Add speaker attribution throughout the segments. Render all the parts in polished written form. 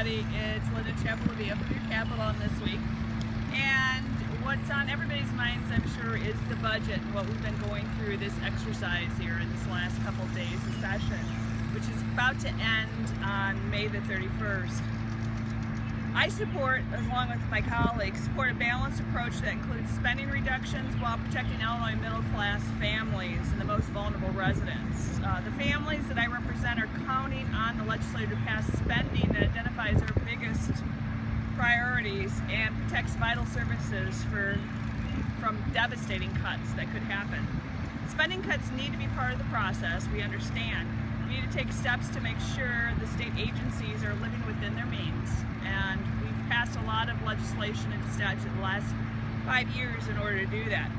Speaker 1: everybody. It's Linda Chapa LaVia from your capital on this week. And what's on everybody's minds, I'm sure, is the budget and what we've been going through this exercise here in this last couple of days of session, which is about to end on May the 31st. I support, along with my colleagues, a balanced approach that includes spending reductions while protecting Illinois middle-class families and the most vulnerable residents. The families that I represent are counting on the legislature to pass spending that identifies our biggest priorities and protects vital services from devastating cuts that could happen. Spending cuts need to be part of the process, we understand. We need to take steps to make sure the state agencies are living within their means, and we've passed a lot of legislation into statute the last 5 years in order to do that.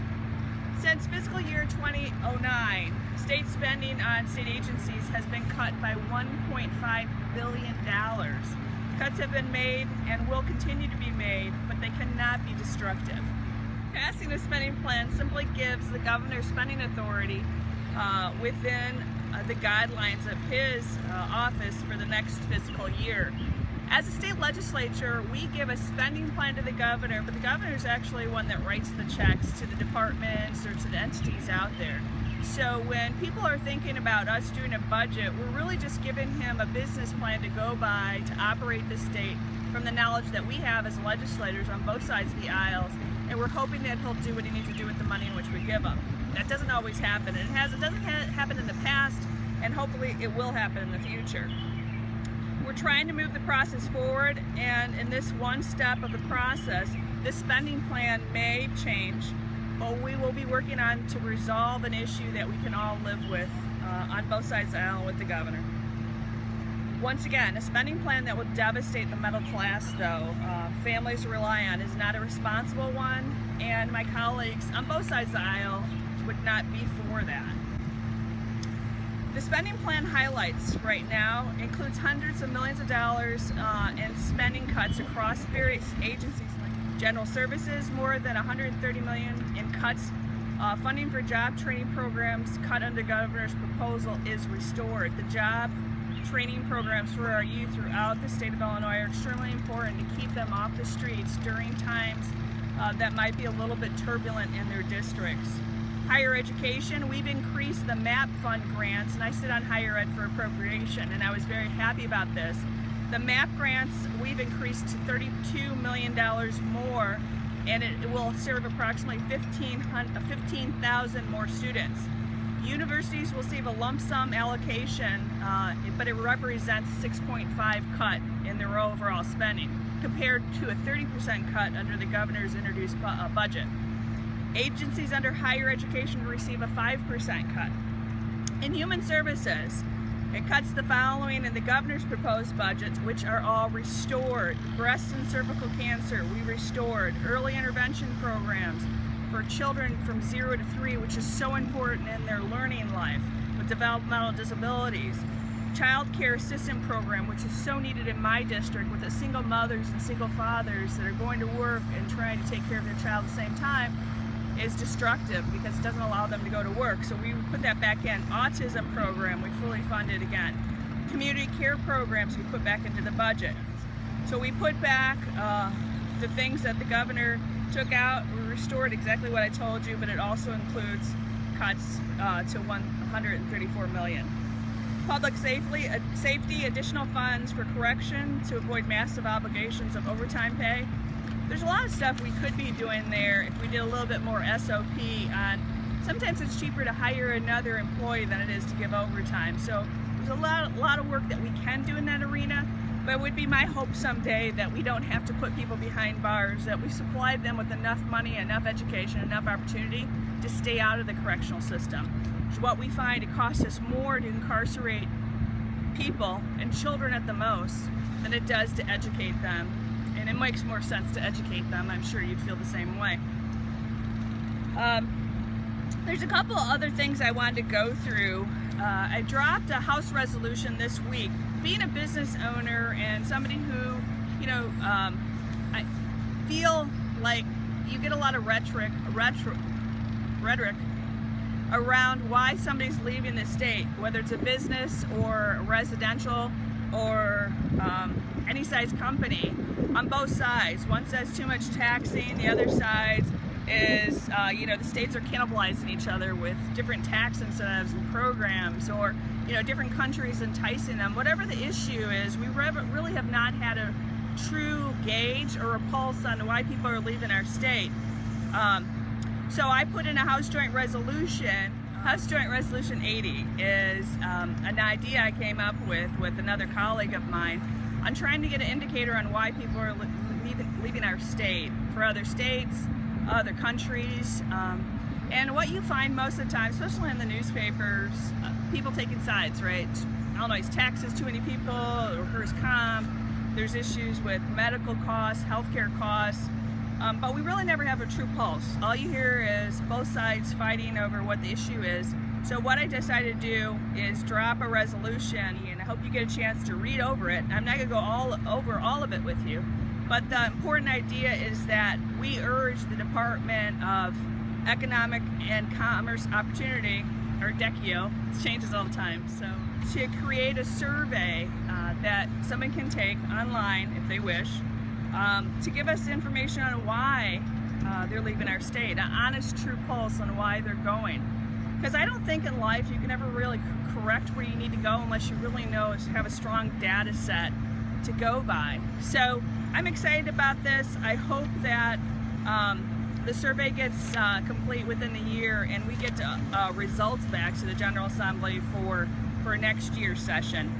Speaker 1: Since fiscal year 2009, state spending on state agencies has been cut by $1.5 billion. Cuts have been made and will continue to be made, but they cannot be destructive. Passing a spending plan simply gives the governor spending authority within the guidelines of his office for the next fiscal year. As a state legislature, we give a spending plan to the governor, but the governor is actually one that writes the checks to the departments or to the entities out there. So when people are thinking about us doing a budget, we're really just giving him a business plan to go by to operate the state from the knowledge that we have as legislators on both sides of the aisles, and we're hoping that he'll do what he needs to do with the money in which we give him. That doesn't always happen. It doesn't happen in the past, and hopefully it will happen in the future. We're trying to move the process forward, and in this one step of the process, this spending plan may change, but we will be working on to resolve an issue that we can all live with on both sides of the aisle with the governor. Once again, a spending plan that will devastate the middle class, though, families rely on, is not a responsible one, and my colleagues on both sides of the aisle would not be for that. The spending plan highlights right now includes hundreds of millions of dollars in spending cuts across various agencies like general services, more than $130 million in cuts. Funding for job training programs cut under the governor's proposal is restored. The job training programs for our youth throughout the state of Illinois are extremely important to keep them off the streets during times that might be a little bit turbulent in their districts. Higher education, we've increased the MAP fund grants, and I sit on higher ed for appropriation, and I was very happy about this. The MAP grants, we've increased to $32 million more, and it will serve approximately 15,000 more students. Universities will receive a lump sum allocation, but it represents a 6.5% cut in their overall spending, compared to a 30% cut under the governor's introduced budget. Agencies under higher education receive a 5% cut. In human services, it cuts the following in the governor's proposed budget, which are all restored. Breast and cervical cancer, we restored. Early intervention programs for children from 0 to 3, which is so important in their learning life with developmental disabilities. Child care assistant program, which is so needed in my district with the single mothers and single fathers that are going to work and trying to take care of their child at the same time, is destructive because it doesn't allow them to go to work. So we put that back in. Autism program, we fully funded again. Community care programs, we put back into the budget. So we put back the things that the governor took out. We restored exactly what I told you, but it also includes cuts to $134 million. Public safety, additional funds for correction to avoid massive obligations of overtime pay. There's a lot of stuff we could be doing there if we did a little bit more SOP on. Sometimes it's cheaper to hire another employee than it is to give overtime. So there's a lot of work that we can do in that arena, but it would be my hope someday that we don't have to put people behind bars, that we supply them with enough money, enough education, enough opportunity to stay out of the correctional system. So what we find, it costs us more to incarcerate people and children at the most than it does to educate them. And it makes more sense to educate them. I'm sure you'd feel the same way. There's a couple of other things I wanted to go through. I dropped a House resolution this week. Being a business owner and somebody who, I feel like you get a lot of rhetoric around why somebody's leaving the state, whether it's a business or residential or any criticize company on both sides. One says too much taxing, the other side is, you know, the states are cannibalizing each other with different tax incentives and programs, or, you know, different countries enticing them. Whatever the issue is, we really have not had a true gauge or a pulse on why people are leaving our state. So I put in a House Joint Resolution. House Joint Resolution 80 is an idea I came up with another colleague of mine on trying to get an indicator on why people are leaving our state for other states, other countries, and what you find most of the time, especially in the newspapers, people taking sides, right? Illinois taxes too many people, workers' comp, there's issues with medical costs, healthcare costs, but we really never have a true pulse. All you hear is both sides fighting over what the issue is. So what I decided to do is drop a resolution, and I hope you get a chance to read over it. I'm not going to go over all of it with you, but the important idea is that we urge the Department of Economic and Commerce Opportunity, or DECIO, it changes all the time, so to create a survey that someone can take online if they wish, to give us information on why they're leaving our state, an honest, true pulse on why they're going. Because I don't think in life you can ever really correct where you need to go unless you really have a strong data set to go by. So I'm excited about this. I hope that the survey gets complete within the year and we get results back to the General Assembly for next year's session.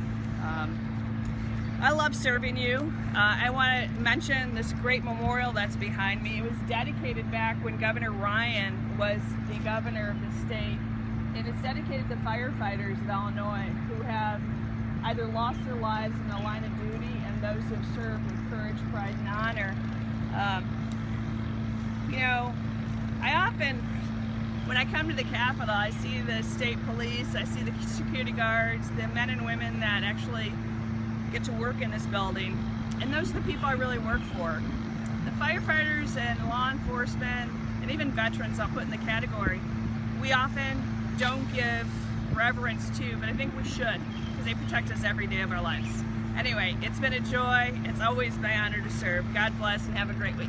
Speaker 1: I love serving you. I want to mention this great memorial that's behind me. It was dedicated back when Governor Ryan was the governor of the state, and it's dedicated to firefighters of Illinois who have either lost their lives in the line of duty and those who have served with courage, pride, and honor. You know, I often, when I come to the Capitol, I see the state police, I see the security guards, the men and women that actually get to work in this building, and those are the people I really work for. The firefighters and law enforcement, and even veterans I'll put in the category, we often don't give reverence to, but I think we should, because they protect us every day of our lives. Anyway, it's been a joy. It's always my honor to serve. God bless and have a great week.